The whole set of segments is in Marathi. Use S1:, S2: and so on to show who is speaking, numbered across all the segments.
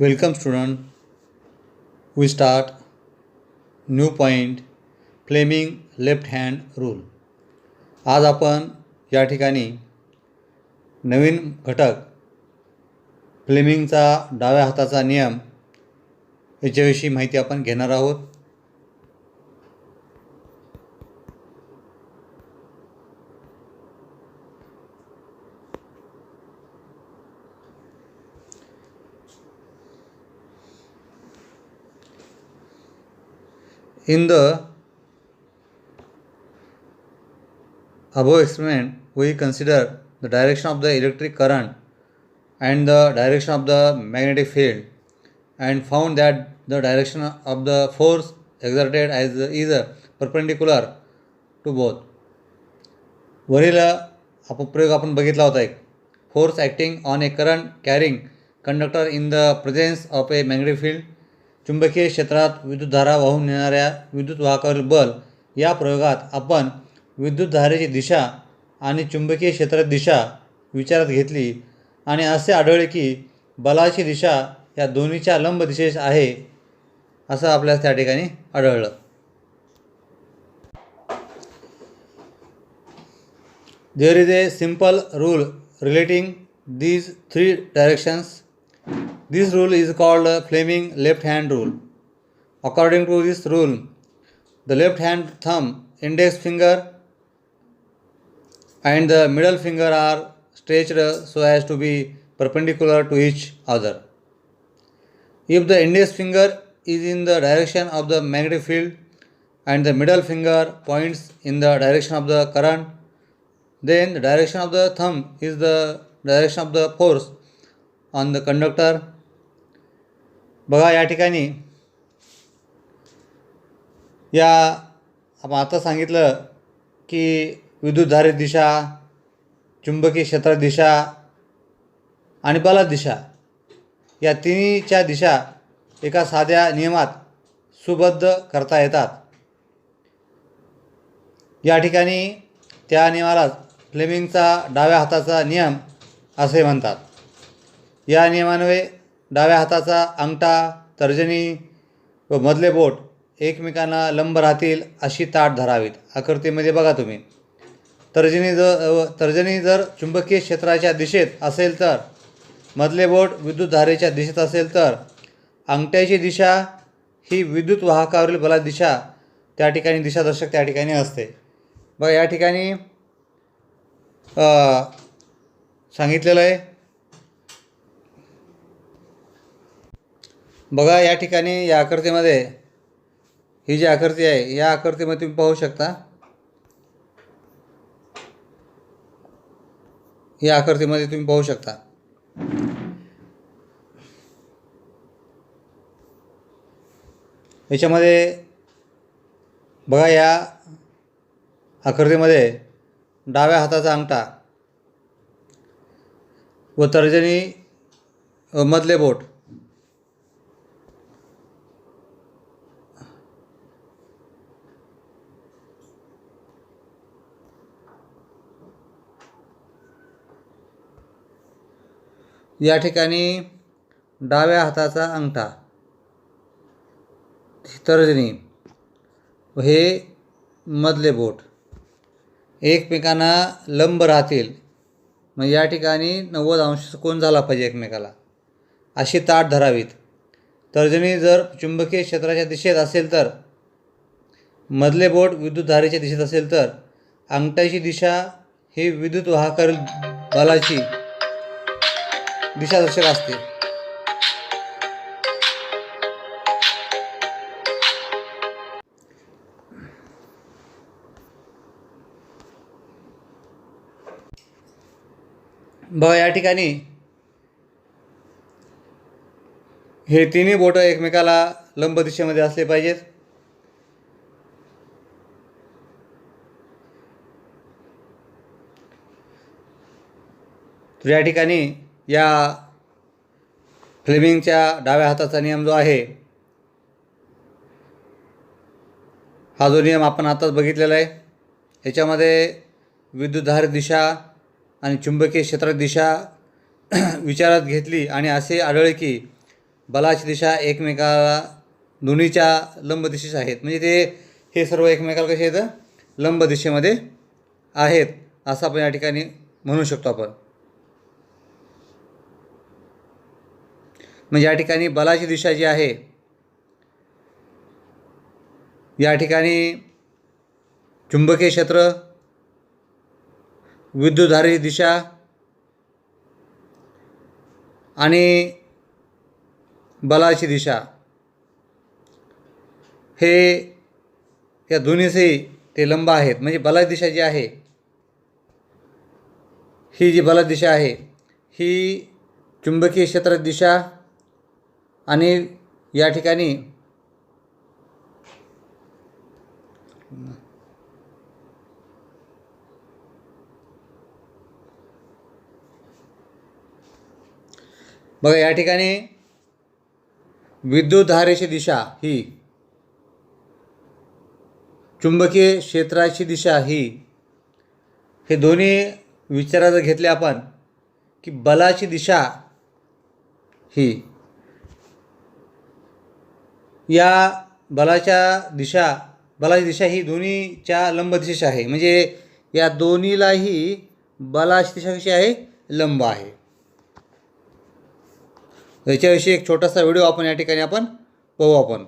S1: Welcome student. We start new point Fleming left hand rule. आज आपण या ठिकाणी नवीन घटक फ्लेमिंगचा डाव्या हाताचा नियम याच्याविषयी माहिती आपण घेणार आहोत. In the above experiment, we consider the direction of the electric current and the direction of the magnetic field and found that the direction of the force exerted is perpendicular to both. वरील प्रयोग आपण बघितला होता. एक force acting on A current carrying conductor in the presence of A magnetic field. चुंबकीय क्षेत्रात विद्युतधारा वाहून नेणाऱ्या विद्युत वाहकावरील बल. या प्रयोगात आपण विद्युतधारेची दिशा आणि चुंबकीय क्षेत्राची दिशा विचारात घेतली आणि असे आढळले की बलाची दिशा या दोन्हीच्या लंब दिशेस आहे असं आपल्याला त्या ठिकाणी आढळलं. There is a simple rule relating these three directions. This rule is called Fleming left hand rule. According to this rule, the left hand thumb, index finger and the middle finger are stretched so as to be perpendicular to each other. If the index finger is in the direction of the magnetic field and the middle finger points in the direction of the current, then the direction of the thumb is the direction of the force on the conductor. बघा या ठिकाणी या आपण आता सांगितलं की विद्युतधारेची दिशा, चुंबकीय क्षेत्राची दिशा आणि बलाची दिशा या तिन्हीच्या दिशा एका साध्या नियमात सुबद्ध करता येतात. या ठिकाणी त्या नियमाला फ्लेमिंगचा डाव्या हाताचा नियम असे म्हणतात. या नियमान्वये डाव्या हाताचा अंगठा, तर्जनी व मधले बोट एकमेकांना लंब राहतील अशी ताठ धरावीत. आकृतीमध्ये बघा तुम्ही. तर्जनी जर चुंबकीय क्षेत्राच्या दिशेत असेल तर, मधले बोट विद्युतधारेच्या दिशेत असेल तर, अंगठ्याची दिशा ही विद्युत वाहकावरील बलाची दिशा त्या ठिकाणी दिशादर्शक त्या ठिकाणी असते. बघा या ठिकाणी सांगितलेलं आहे. बघा या ठिकाणी या आकृतीमध्ये ही जी आकृती आहे या आकृतीमध्ये तुम्ही पाहू शकता. या आकृतीमध्ये तुम्ही पाहू शकता. याच्यामध्ये बघा या आकृतीमध्ये डाव्या हाताचा अंगठा व तर्जनी व मधले बोट या ठिकाणी डाव्या हाताचा अंगठा, तर्जनी व हे मधले बोट एकमेकांना लंब राहतील. मग या ठिकाणी 90 अंश कोन झाला पाहिजे एकमेकाला अशी ताठ धरावीत. तर्जनी जर चुंबकीय क्षेत्राच्या दिशेत असेल तर, मधले बोट विद्युतधारेच्या दिशेत असेल तर, अंगठ्याची दिशा ही विद्युत वाहकावरील बलाची दिशादर्शक असते. बघा या ठिकाणी हे तिन्ही बोटं एकमेकाला लंब दिशेमध्ये असले पाहिजेत. तर या ठिकाणी या फ्लेमिंगच्या डाव्या हाताचा नियम जो आहे हा जो नियम आपण आताच बघितलेला आहे. याच्यामध्ये विद्युतधार दिशा आणि चुंबकीय क्षेत्राची दिशा विचारात घेतली आणि असे आढळले की बलाची दिशा एकमेकाला दोन्हीच्या लंब दिशेस आहेत, म्हणजे हे सर्व एकमेकाला कसे आहेत, लंब दिशेमध्ये आहेत असं आपण या ठिकाणी म्हणू शकतो आपण. म्हणजे या ठिकाणी बलाची दिशा जी आहे, या ठिकाणी चुंबकीय क्षेत्र, विद्युतधारेची दिशा आणि बलाची दिशा हे या दोन्हीचे ते लंब आहेत. म्हणजे बलाची दिशा जी आहे, ही जी बलाची दिशा आहे ही चुंबकीय क्षेत्राची दिशा आणि या ठिकाणी बघा, या ठिकाणी विद्युतधारेची दिशा ही, चुंबकीय क्षेत्राची दिशा ही, हे दोन्ही विचारात घेतले आपण की बलाची दिशा ही, या बलाची दिशा ही दोन्हीच्या लंब दिशेची आहे. म्हणजे या दोन्हीलाही बलाची दिशा कशी आहे, लंब आहे. याच्याविषयी एक छोटासा व्हिडिओ आपण या ठिकाणी पाहू आपण.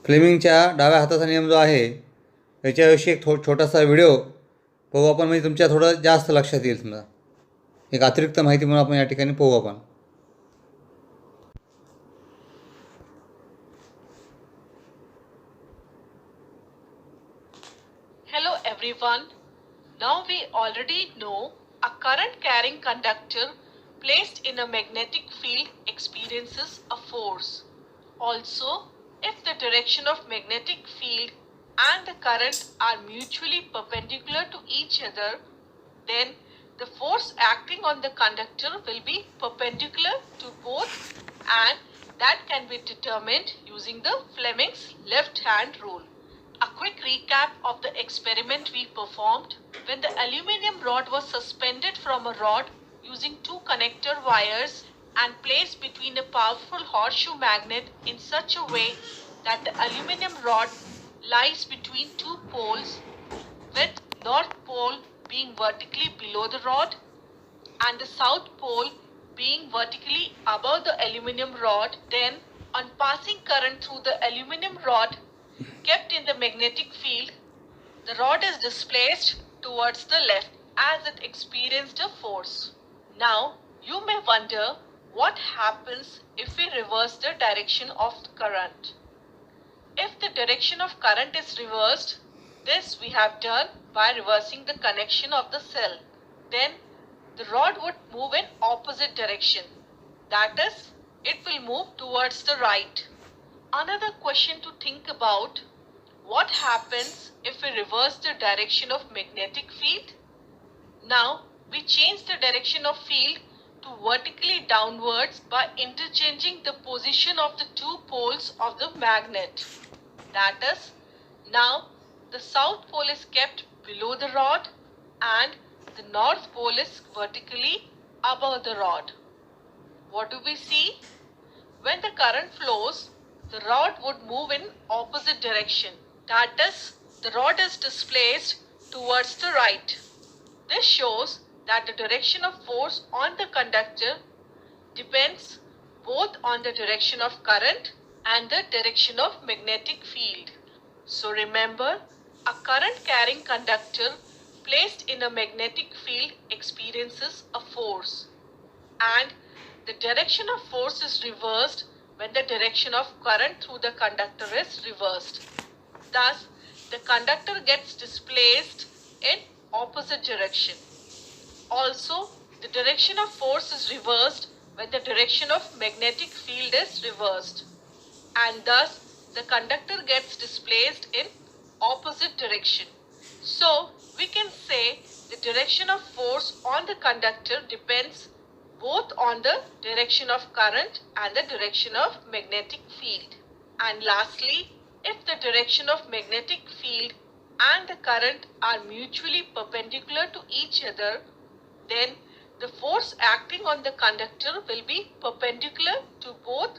S1: फ्लेमिंगच्या डाव्या हाताचा नियम जो आहे याच्याविषयी एक छोटासा व्हिडिओ पाहू आपण, म्हणजे तुमच्या थोडं जास्त लक्षात येईल. समजा एक अतिरिक्त माहिती म्हणून आपण या ठिकाणी पाहू आपण.
S2: Hello everyone. Now we already know a current carrying conductor placed in a magnetic field experiences a force. Also, if the direction of magnetic field and the current are mutually perpendicular to each other, then the force acting on the conductor will be perpendicular to both, and that can be determined using the Fleming's left hand rule. A quick recap of the experiment we performed. When the aluminum rod was suspended from a rod using two connector wires and placed between a powerful horseshoe magnet in such a way that the aluminum rod lies between two poles, with north pole being vertically below the rod and the south pole being vertically above the aluminum rod, then on passing current through the aluminum rod kept in the magnetic field, the rod is displaced towards the left as it experienced a force. Now, you may wonder what happens if we reverse the direction of the current. If the direction of current is reversed, this we have done by reversing the connection of the cell. Then the rod would move in opposite direction. That is, it will move towards the right. Another question to think about: what happens if we reverse the direction of magnetic field? Now, we change the direction of field to vertically downwards by interchanging the position of the two poles of the magnet. That is, now the south pole is kept below the rod and the north pole is vertically above the rod. What do we see? When the current flows, the rod would move in opposite direction. That is, the rod is displaced towards the right. This shows that the direction of force on the conductor depends both on the direction of current and the direction of magnetic field. So remember, a current carrying conductor placed in a magnetic field experiences a force, and the direction of force is reversed when the direction of current through the conductor is reversed. Thus, the conductor gets displaced in opposite direction. Also, the direction of force is reversed when the direction of magnetic field is reversed, and thus the conductor gets displaced in opposite direction. So, we can say the direction of force on the conductor depends both on the direction of current and the direction of magnetic field. And lastly, if the direction of magnetic field and the current are mutually perpendicular to each other, then The force acting on the conductor will be perpendicular to both,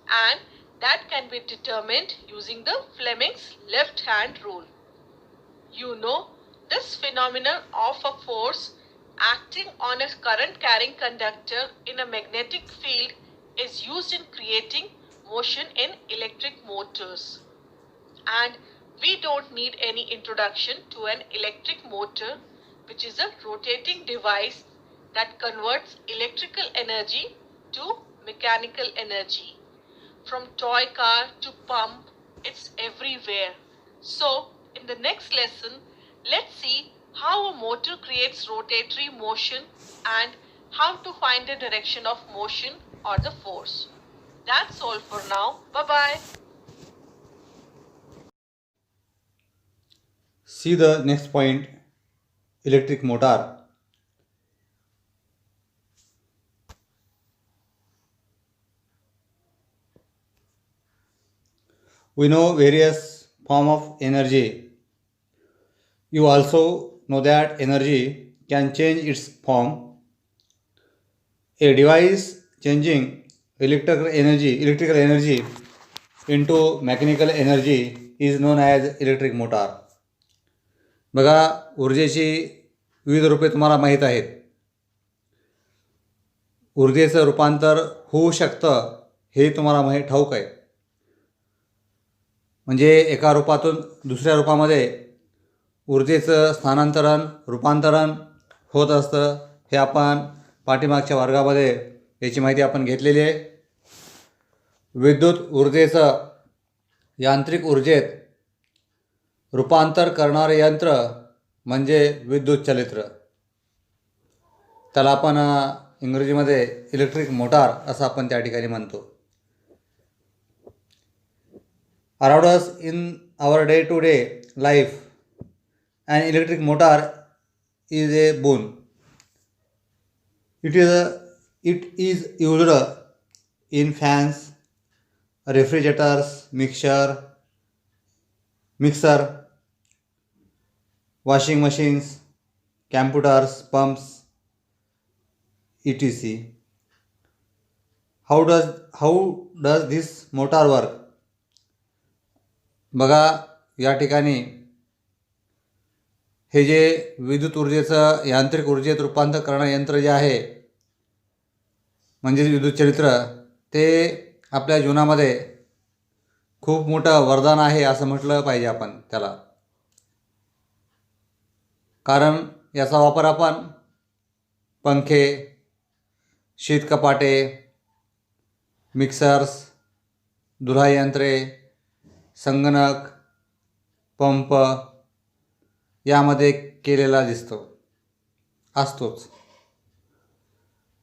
S2: and that can be determined using the Fleming's left hand rule. You know, this phenomenon of a force acting on a current carrying conductor in a magnetic field is used in creating motion in electric motors. And we don't need any introduction to an electric motor, which is a rotating device that converts electrical energy to mechanical energy. From toy car to pump, it's everywhere. So, in the next lesson, let's see how a motor creates rotatory motion and how to find the direction of motion or the force. That's all for now. Bye-bye.
S1: See the next point, electric motor. We know various form of energy. You also know that energy can change its form. A device changing electrical energy into mechanical energy is known as electric motor. बघा, ऊर्जेची विविध रूपे तुम्हाला माहीत आहेत. ऊर्जेचं रूपांतर होऊ शकतं हे तुम्हाला ठाऊक आहे. म्हणजे एका रूपातून दुसऱ्या रूपामध्ये ऊर्जेचं स्थानांतरण रूपांतरण होत असतं. हे आपण पाठीमागच्या वर्गामध्ये याची माहिती आपण घेतलेली आहे. विद्युत ऊर्जेचं यांत्रिक ऊर्जेत रूपांतर करणारे यंत्र म्हणजे विद्युत चलित्र. त्याला आपण इंग्रजीमध्ये इलेक्ट्रिक मोटार असं आपण त्या ठिकाणी म्हणतो. Around us in our day-to-day life, an electric motor is a boon. It is used in fans, refrigerators, mixer, washing machines, computers, pumps, etc. How does this motor work? बघा, या ठिकाणी हे जे विद्युत ऊर्जेचं यांत्रिक ऊर्जेत रूपांतर करणारे यंत्र जे आहे म्हणजे विद्युत चलित्र, ते आपल्या जीवनामध्ये खूप मोठं वरदान आहे असं म्हटलं पाहिजे आपण त्याला. कारण याचा वापर आपण पंखे, शीतकपाटे, मिक्सर्स, धुलाई यंत्रे, संगणक, पंप यामध्ये केलेला असतोच.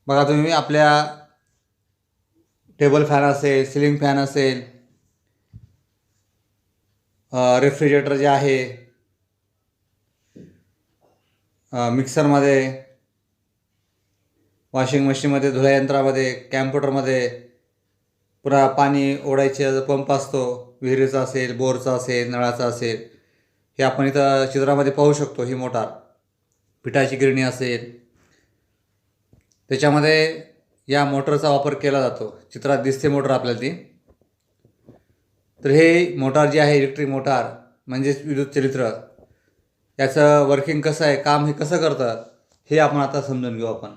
S1: बघा, तुम्ही आपल्या टेबल फॅन असेल, सिलिंग फॅन असेल, रेफ्रिजरेटर जे आहे, मिक्सरमध्ये, वॉशिंग मशीनमध्ये, धुलाई यंत्रामध्ये, कॅम्प्युटरमध्ये, पुन्हा पाणी ओढायचे पंप असतो, विहिरीचा असेल, बोरचा असेल, नळाचा असेल, हे आपण इथं चित्रामध्ये पाहू शकतो. ही मोटार, पिठाची गिरणी असेल, त्याच्यामध्ये या मोटरचा वापर केला जातो. चित्रात दिसते मोटर आपल्याला ती. तर हे मोटार जी आहे, इलेक्ट्रिक मोटार म्हणजेच विद्युत चलित्र, याचं वर्किंग कसं आहे, काम हे कसं करतं हे आपण आता समजून घेऊ आपण.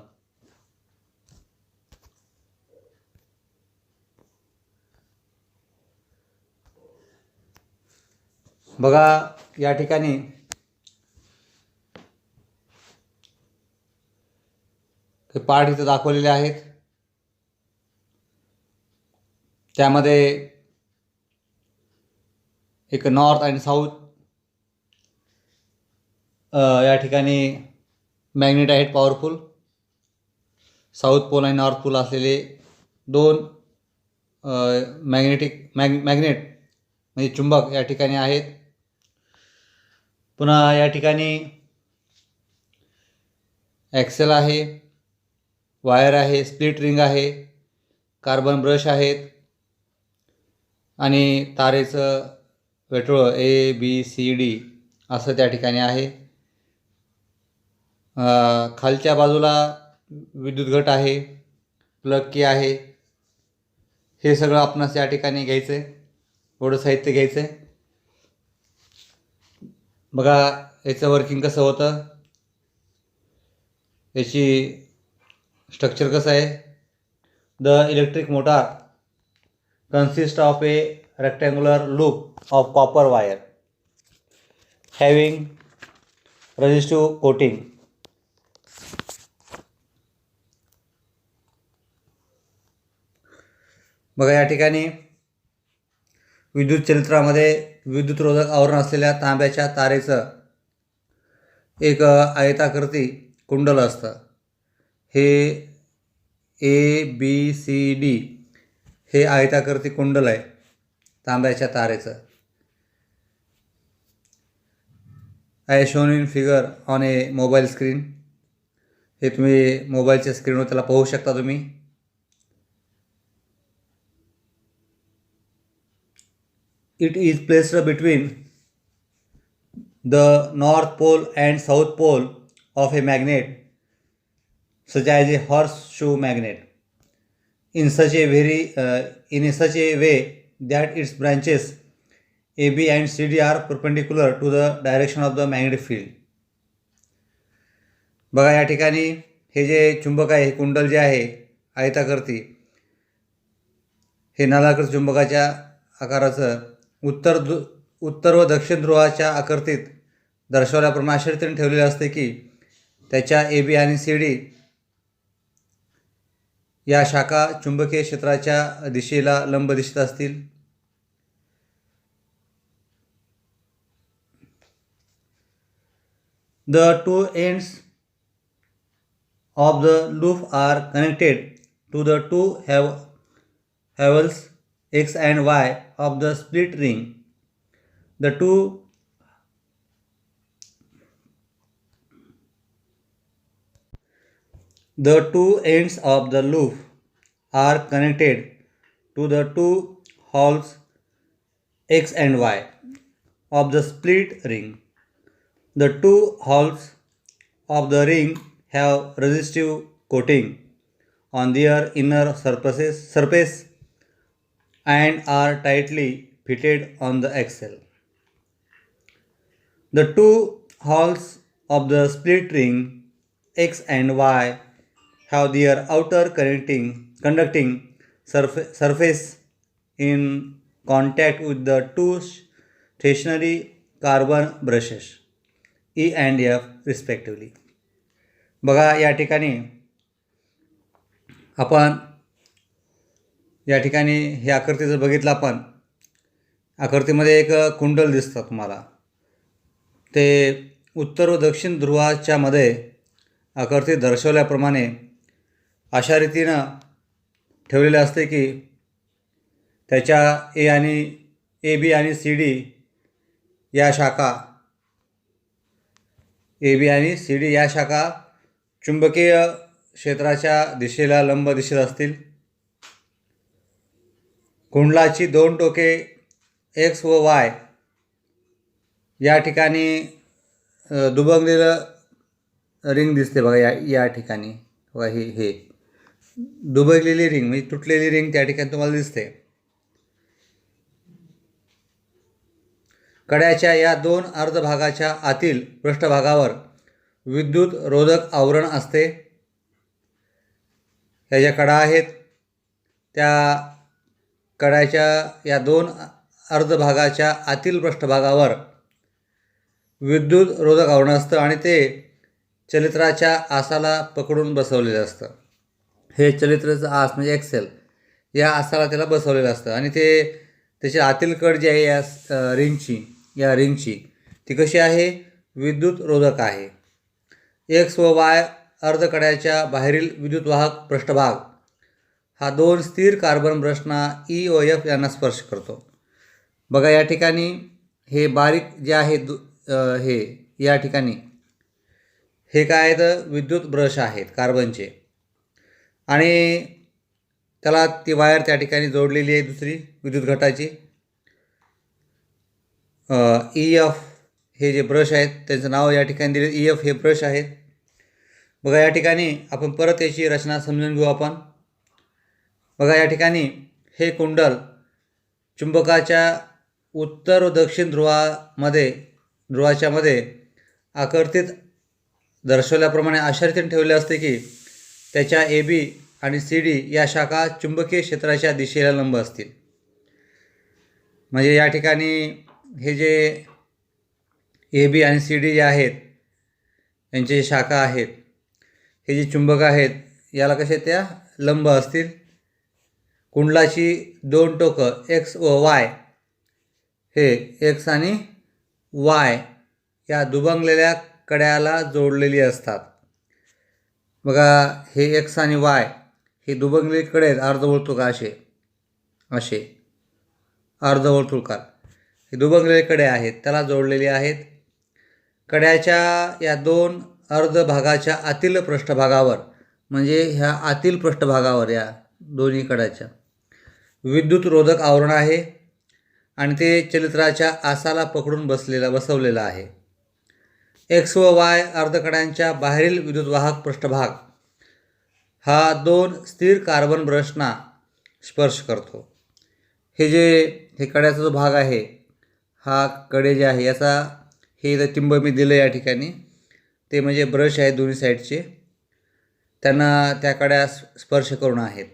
S1: बघा, या ठिकाणी हे पार्ट इथं दाखवलेले आहेत. त्यामध्ये एक नॉर्थ आणि साऊथ या ठिकाणी मॅग्नेट आहेत पॉवरफुल. साऊथ पोल आणि नॉर्थ पोल असलेले दोन मॅग्नेट म्हणजे चुंबक या ठिकाणी आहेत. पुन्हा या ठिकाणी ॲक्सेल आहे, वायर आहे, स्प्लिट रिंग आहे, कार्बन ब्रश आहेत आणि तारेचं वेटोळं ABCD असं त्या ठिकाणी आहे. खालच्या बाजूला विद्युत घट आहे, प्लग की आहे, हे सगळं आपणास या ठिकाणी घ्यायचं आहे. एवढं साहित्य घ्यायचं आहे. बघा याचं वर्किंग कसं होतं, याची स्ट्रक्चर कसं आहे. The electric motor consist of A rectangular loop of copper wire having resistive coating. बघा या ठिकाणी विद्युत चलित्रामध्ये विद्युतरोधक आवरण असलेल्या तांब्याच्या तारेचं एक आयताकृती कुंडल असतं. हे ABCD हे आयताकृती कुंडल आहे तांब्याच्या तारेचं. I shown in figure on a mobile screen. हे तुम्ही मोबाईलच्या स्क्रीनवर त्याला पाहू शकता तुम्ही. It is placed between the north pole and south pole of a magnet, such as a horseshoe magnet, in such a way that its branches AB and CD are perpendicular to the direction of the magnetic field. बघा या ठिकाणी हे जे चुंबक आहे, हे कुंडल जे आहे आयताकृती, हे नलाकृती चुंबकाच्या आकाराचं उत्तर व दक्षिण ध्रुवाच्या आकृतीत दर्शवल्याप्रमाणे अशा रीतीने ठेवलेले असते की त्याच्या AB आणि CD या शाखा चुंबकीय क्षेत्राच्या दिशेला लंब दिसत असतील. The two ends of the loop are connected to the two havels X and Y of the split ring. The two ends of the loop are connected to the two holes X and Y of the split ring. The two holes of the ring have resistive coating on their inner surface and are tightly fitted on the axle. The two holes of the split ring X and Y have their outer conducting surface in contact with the two stationary carbon brushes E and F respectively. बघा या ठिकाणी आपण या ठिकाणी हे आकृती जर बघितलं आपण, आकृतीमध्ये एक कुंडल दिसतं तुम्हाला. ते उत्तर व दक्षिण ध्रुवाच्या मध्ये आकृती दर्शवल्याप्रमाणे अशा रीतीनं ठेवलेले असते की त्याच्या AB आणि CD या शाखा AB आणि CD या शाखा चुंबकीय क्षेत्राच्या दिशेला लंब दिसत असतील. कुंडलाची दोन टोके X व Y या ठिकाणी दुबगलेलं रिंग दिसते. बघा या ठिकाणी बघा हे दुबगलेली रिंग म्हणजे तुटलेली रिंग त्या ठिकाणी तुम्हाला दिसते. कड्याच्या या दोन अर्धभागाच्या आतील पृष्ठभागावर विद्युत रोधक आवरण असते. ह्या ज्या कडा आहेत त्या कड्याच्या या दोन अर्धभागाच्या आतील पृष्ठभागावर विद्युत रोधक आवरण असतं आणि ते चलित्राच्या आसाला पकडून बसवलेलं असतं. हे चलित्राचं आस म्हणजे एक्सेल या आसाला त्याला बसवलेलं असतं आणि ते त्याची आतील कड जी आहे या रिंगची ती कशी आहे, विद्युत रोधक आहे. X व Y अर्धकड्याच्या बाहेरील विद्युतवाहक पृष्ठभाग हा दोन स्थिर कार्बन ब्रशना E व F यांना स्पर्श करतो. बघा या ठिकाणी हे बारीक जे आहे हे या ठिकाणी हे काय तर विद्युत ब्रश आहेत कार्बनचे आणि त्याला ती वायर त्या ठिकाणी जोडलेली आहे दुसरी विद्युत घटाची. EF हे जे ब्रश आहेत त्यांचं नाव या ठिकाणी दिले EF हे ब्रश आहेत. बघा या ठिकाणी आपण परत याची रचना समजून घेऊ आपण. बघा या ठिकाणी हे कुंडल चुंबकाच्या उत्तर व दक्षिण ध्रुवाच्या मध्ये आकृतीत दर्शवल्याप्रमाणे अशा रीतीने ठेवले असते की त्याच्या ए बी आणि सी डी या शाखा चुंबकीय क्षेत्राच्या दिशेला लंब असतील. म्हणजे या ठिकाणी हे जे ए बी आणि सी डी जे आहेत यांचे शाखा आहेत, हे जे चुंबक आहेत याला कसे त्या लंब असतील. कुंडलाची दोन टोकं एक्स व वाय हे एक्स आणि वाय या दुभंगलेल्या कड्याला जोडलेली असतात. बघा हे एक्स आणि वाय हे दुभंगलेले कडे आहेत, अर्धवर्तुळाकार असे अर्धवर्तुळाकार हे दुभंगलेले कडे आहेत, त्याला जोडलेले आहेत. कड्याच्या या दोन अर्ध भागाच्या आतील पृष्ठभागावर म्हणजे ह्या आतील पृष्ठभागावर या दोन्ही कड्याच्या विद्युत रोधक आवरण आहे आणि ते चलित्राच्या आसाला पकडून बसवलेलं आहे. एक्स व वाय अर्धकड्यांच्या बाहेरील विद्युतवाहक पृष्ठभाग हा दोन स्थिर कार्बन ब्रशना स्पर्श करतो. हे कड्याचा जो भाग आहे, हा कडे जे आहे याचा हे इथं टिंब मी दिलं या ठिकाणी, ते म्हणजे ब्रश आहे दोन्ही साईडचे, त्यांना त्या कड्या स्पर्श करून आहेत.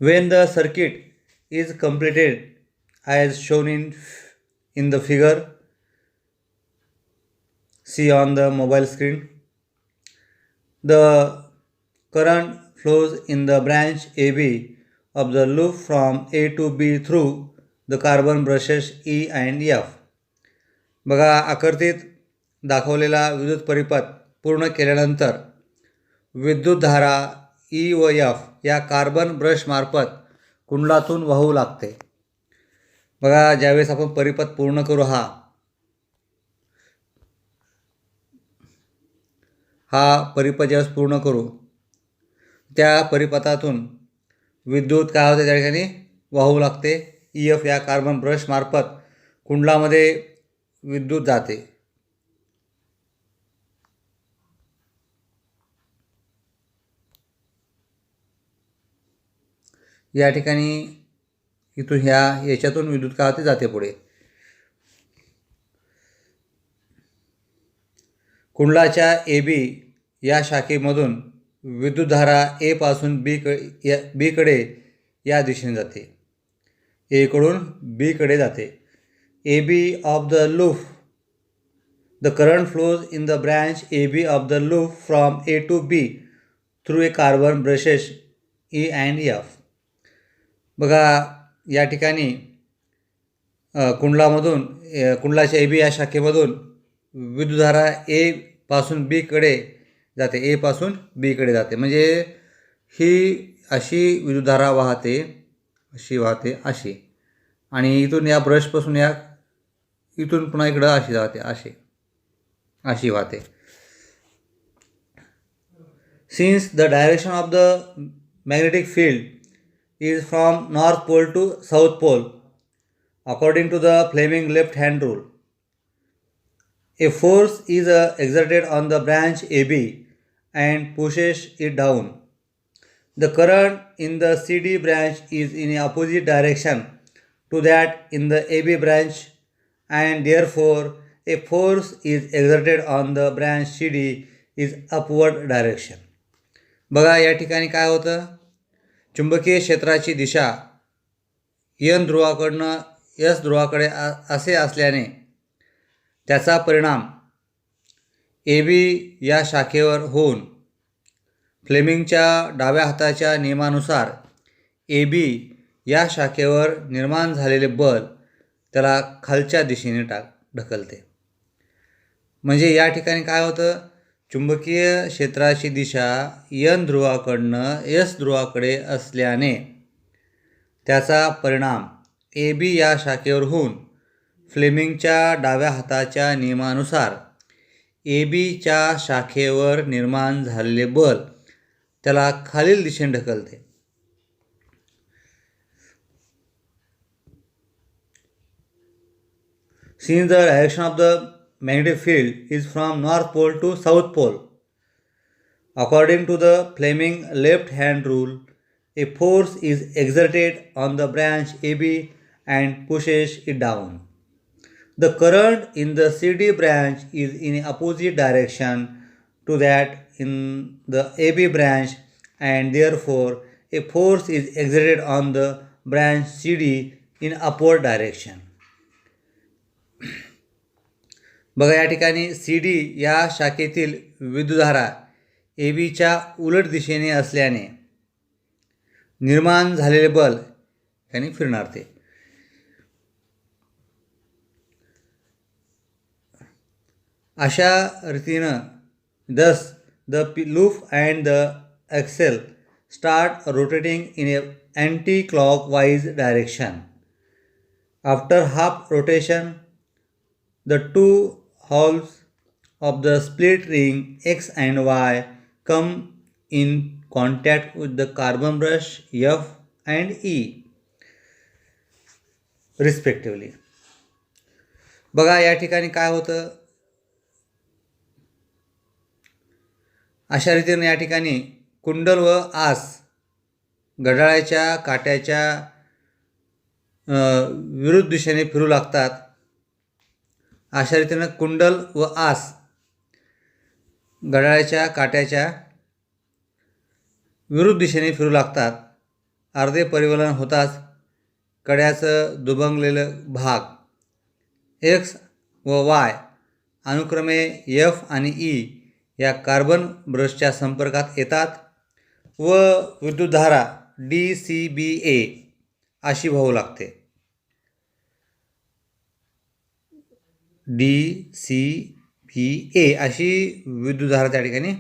S1: Wien the circuit is completed as shown in the figure see on the mobile screen, the current flows in the branch AB of the loop from A to B through the carbon brushes E and F. बघा आकृतीत दाखवलेला विद्युत परिपथ पूर्ण केल्यानंतर विद्युतधारा E व F या कार्बन ब्रश मार्फत कुंडलातून वाहू लागते. बघा ज्यावेळेस आपण परिपथ पूर्ण करू हा परिपथ ज्यावेळेस पूर्ण करू त्या परिपथातून विद्युत काय होते त्या ठिकाणी वाहू लागते. EF या कार्बन ब्रश मार्फत कुंडलामध्ये विद्युत जाते. या ठिकाणी इथून याच्यातून विद्युत काय होते जाते पुढे. कुंडलाच्या ए बी या शाखेमधून विद्युतधारा ए पासून बी कडे या दिशेने जाते, ए कडून बी कडे जाते. A B of the loop the current flows in the branch A B of the loop from A to B through A carbon brushes E and F. बघा या ठिकाणी कुंडलाच्या ए बी या शाखेमधून विद्युतधारा ए पासून बी कडे जाते, ए पासून बी कडे जाते. म्हणजे ही अशी विद्युतधारा वाहते, अशी आणि इथून या ब्रशपासून इथून पुन्हा इकडं अशी जाते, अशी वाहते. Since the direction of the magnetic field is from North Pole to South Pole according to the Fleming left hand rule. A force is exerted on the branch AB and pushes it down. The current in the CD branch is in opposite direction to that in the AB branch and therefore a force is exerted on the branch CD is upward direction. बघा या ठिकाणी काय होतं, चुंबकीय क्षेत्राची दिशा एन ध्रुवाकडनं एस ध्रुवाकडे असे असल्याने त्याचा परिणाम ए बी या शाखेवर होऊन फ्लेमिंगच्या डाव्या हाताच्या नियमानुसार ए बी या शाखेवर निर्माण झालेले बल त्याला खालच्या दिशेने ढकलते. म्हणजे या ठिकाणी काय होतं, चुंबकीय क्षेत्राची दिशा एन ध्रुवाकडनं एस ध्रुवाकडे असल्याने त्याचा परिणाम ए बी या शाखेवर होऊन फ्लेमिंगच्या डाव्या हाताच्या नियमानुसार ए बीच्या शाखेवर निर्माण झालेले बल त्याला खालील दिशेने ढकलते. Since the direction of the magnetic field is from North Pole to South Pole, According to the Fleming left hand rule, a force is exerted on the branch AB and pushes it down. The current in the CD branch is in opposite direction to that in the AB branch, and therefore a force is exerted on the branch CD in upward direction. बघा या ठिकाणी सी डी या शाखेतील विद्युतधारा ए बीच्या उलट दिशेने असल्याने निर्माण झालेले बल यानी फिरणार ते. अशा रीतीनं thus the loop and the axle start rotating in a anti-clockwise direction. After half rotation, the two halves of the split ring X and Y come in contact with the carbon brush F and E respectively. बघा या ठिकाणी काय होतं, अशा रीतीने या ठिकाणी कुंडल व आस घड्याळाच्या काट्याच्या विरुद्ध दिशेने फिरू लागतात. अशा रीतीने कुंडल व आस घड्याळाच्या काट्याच्या विरुद्ध दिशेने फिरू लागतात. अर्धे परिवलन होताच कड्याचं दुभंगलेलं भाग एक्स व वाय अनुक्रमे एफ आणि ई या कार्बन ब्रशच्या संपर्कात येतात व विद्युतधारा DCBA अशी वाहू लागते. DCBA अशी विद्युतधारा त्या ठिकाणी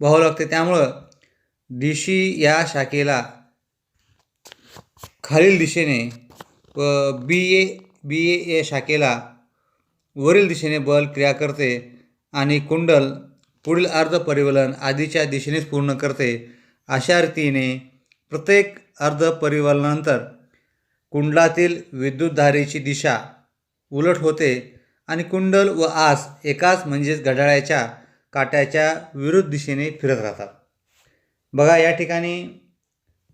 S1: वाहू लागते. त्यामुळं DC या शाखेला खालील दिशेने व BA या शाखेला वरील दिशेने बल क्रिया करते आणि कुंडल पुढील अर्ध परिवलन आधीच्या दिशेनेच पूर्ण करते. अशा रीतीने प्रत्येक अर्ध परिवलनानंतर कुंडलातील विद्युतधारेची दिशा उलट होते आणि कुंडल व आस एकाच म्हणजेच घड्याळाच्या काट्याच्या विरुद्ध दिशेने फिरत राहतात. बघा या ठिकाणी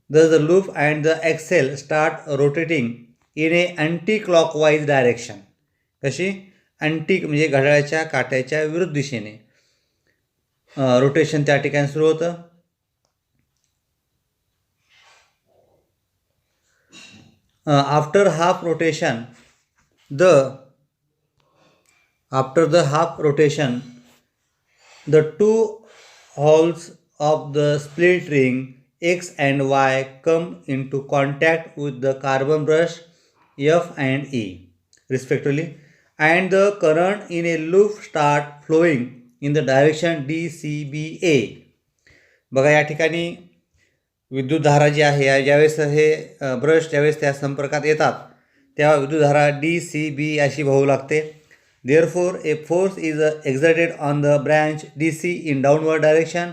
S1: the loop and the axle start rotating in a anti clockwise direction. कशी अँटी म्हणजे घड्याळाच्या काट्याच्या विरुद्ध दिशेने रोटेशन त्या ठिकाणी सुरू होतं. After the half rotation the two holes of the split ring X and Y come into contact with the carbon brush F and E respectively, and the current in a loop start flowing in the direction DCBA. बघा या ठिकाणी विद्युतधारा जी आहे ज्यावेळेस हे ब्रश ज्यावेळेस त्या संपर्कात येतात तेव्हा विद्युतधारा DCB अशी वाहू लागते. Therefore, a force is exerted on the branch DC in downward direction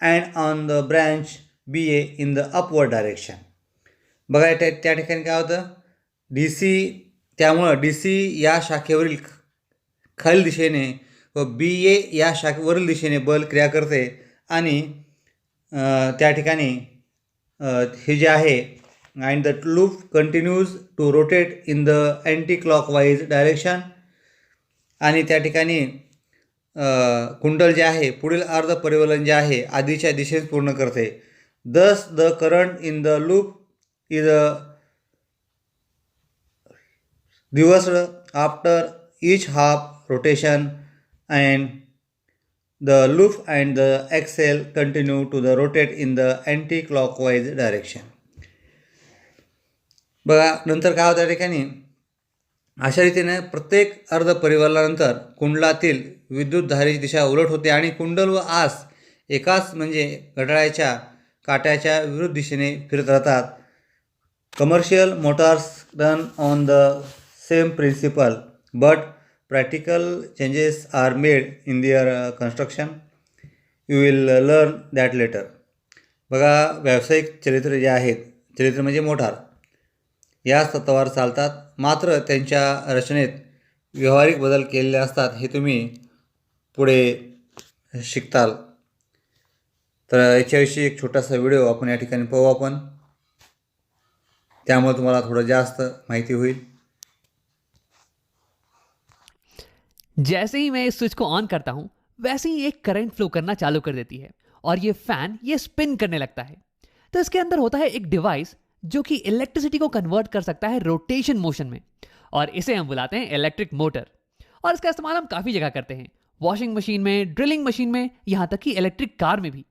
S1: and on the branch BA in the upward direction. बघा त्या ठिकाणी काय होतं, DC त्यामुळं DC या शाखेवरील खालील दिशेने व BA या शाखेवरील दिशेने बल क्रिया करते आणि त्या ठिकाणी हे जे आहे and the loop continues to rotate in the anti-clockwise direction. आणि त्या ठिकाणी कुंडल जे आहे पुढील अर्ध परिवलन जे आहे आधीच्या दिशेत पूर्ण करते. Thus the current in the loop is reversed after each half rotation and the loop and the axle continue to the rotate in the anti-clockwise direction. बघा नंतर काय होतं त्या ठिकाणी अशा रीतीने प्रत्येक अर्ध परिवलनानंतर कुंडलातील विद्युतधारेची दिशा उलट होते आणि कुंडल व आस एकाच म्हणजे घड्याळाच्या काट्याच्या विरुद्ध दिशेने फिरत राहतात. Commercial motors run on the same principle but practical changes are made in their construction. You will learn that later. बघा व्यावसायिक चरित्र जे आहेत, चरित्र म्हणजे मोटार, या तत्वावर चालतात, मात्र त्यांच्या रचनेत व्यावहारिक बदल केलेले असतात. हे तुम्ही पुढे शिकताल. तर याच्याविषयी एक छोटासा व्हिडिओ आपण या ठिकाणी पाहू आपण, त्यामुळे तुम्हाला थोडं जास्त माहिती होईल.
S3: जैसे ही मैं इस स्विच को ऑन करता हूं वैसे ही एक करंट फ्लो करना चालू कर देती है और ये फैन ये स्पिन करने लगता है. तो इसके अंदर होता है एक डिवाइस जो कि इलेक्ट्रिसिटी को कन्वर्ट कर सकता है रोटेशन मोशन में, और इसे हम बुलाते हैं इलेक्ट्रिक मोटर. और इसका इस्तेमाल हम काफ़ी जगह करते हैं, वॉशिंग मशीन में, ड्रिलिंग मशीन में, यहाँ तक कि इलेक्ट्रिक कार में भी.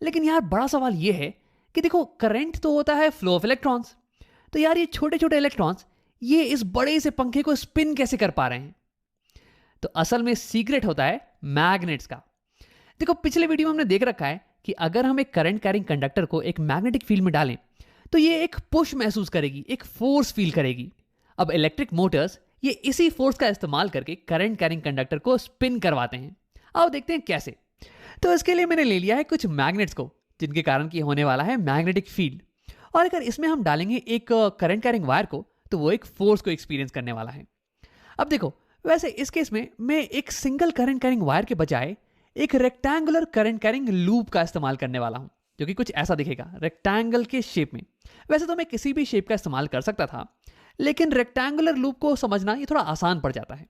S3: लेकिन यार बड़ा सवाल ये है कि देखो करंट तो होता है फ्लो ऑफ इलेक्ट्रॉन्स, तो यार ये छोटे छोटे इलेक्ट्रॉन्स ये इस बड़े से पंखे को स्पिन कैसे कर पा रहे हैं? तो असल में सीक्रेट होता है मैग्नेट्स का. देखो पिछले वीडियो में हमने देख रखा है कि अगर हम एक करंट कैरिंग कंडक्टर को एक मैग्नेटिक फील्ड में डालें तो ये एक पुश महसूस करेगी, एक फोर्स फील करेगी. अब इलेक्ट्रिक मोटर्स ये इसी फोर्स का इस्तेमाल करके करंट कैरिंग कंडक्टर को स्पिन करवाते हैं. आओ देखते हैं कैसे. तो इसके लिए मैंने ले लिया है कुछ मैग्नेट्स को जिनके कारण की होने वाला है मैग्नेटिक फील्ड, और अगर इसमें हम डालेंगे एक करंट कैरिंग वायर को तो वो एक फोर्स को एक्सपीरियंस करने वाला है. अब देखो वैसे इस केस में मैं एक सिंगल करंट कैरिंग वायर के बजाय एक रेक्टेंगुलर करंट कैरिंग लूप का इस्तेमाल करने वाला हूं, जो कि कुछ ऐसा दिखेगा रेक्टेंगल के शेप में. वैसे तो मैं किसी भी शेप का इस्तेमाल कर सकता था, लेकिन रेक्टेंगुलर लूप को समझना ये थोड़ा आसान पड़ जाता है.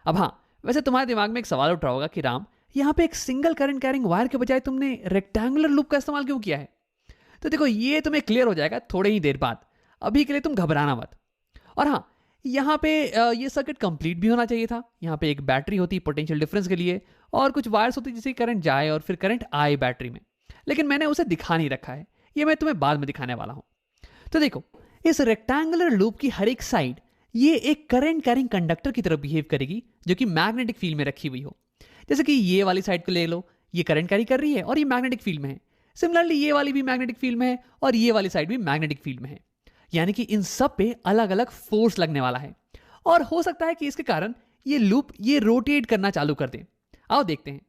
S3: अब हाँ, वैसे तुम्हारे दिमाग में एक सवाल उठ रहा होगा कि राम यहाँ पे एक सिंगल करंट कैरिंग वायर के बजाय तुमने रेक्टेंगुलर लूप का इस्तेमाल क्यों किया है? तो देखो ये तुम्हें क्लियर हो जाएगा थोड़े ही देर बाद, अभी के लिए तुम घबराना मत. और हाँ, यहाँ पे ये सर्किट कंप्लीट भी होना चाहिए था. यहाँ पे एक बैटरी होती पोटेंशियल डिफरेंस के लिए, और कुछ वायर्स होती जिससे करंट जाए और फिर करंट आए बैटरी में, लेकिन मैंने उसे दिखा नहीं रखा है, ये मैं तुम्हें बाद में दिखाने वाला हूँ. तो देखो इस रेक्टेंगुलर लूप की हर एक साइड ये एक करंट कैरिंग कंडक्टर की तरह बिहेव करेगी जो कि मैग्नेटिक फील्ड में रखी हुई हो. जैसे कि ये वाली साइड को ले लो, ये करंट कैरी कर रही है और ये मैग्नेटिक फील्ड में है. सिमिलरली ये वाली भी मैग्नेटिक फील्ड में है और ये वाली साइड भी मैग्नेटिक फील्ड में है. यानी कि इन सब पे अलग अलग फोर्स लगने वाला है, और हो सकता है कि इसके कारण ये लूप ये रोटेट करना चालू कर दे. आओ देखते हैं.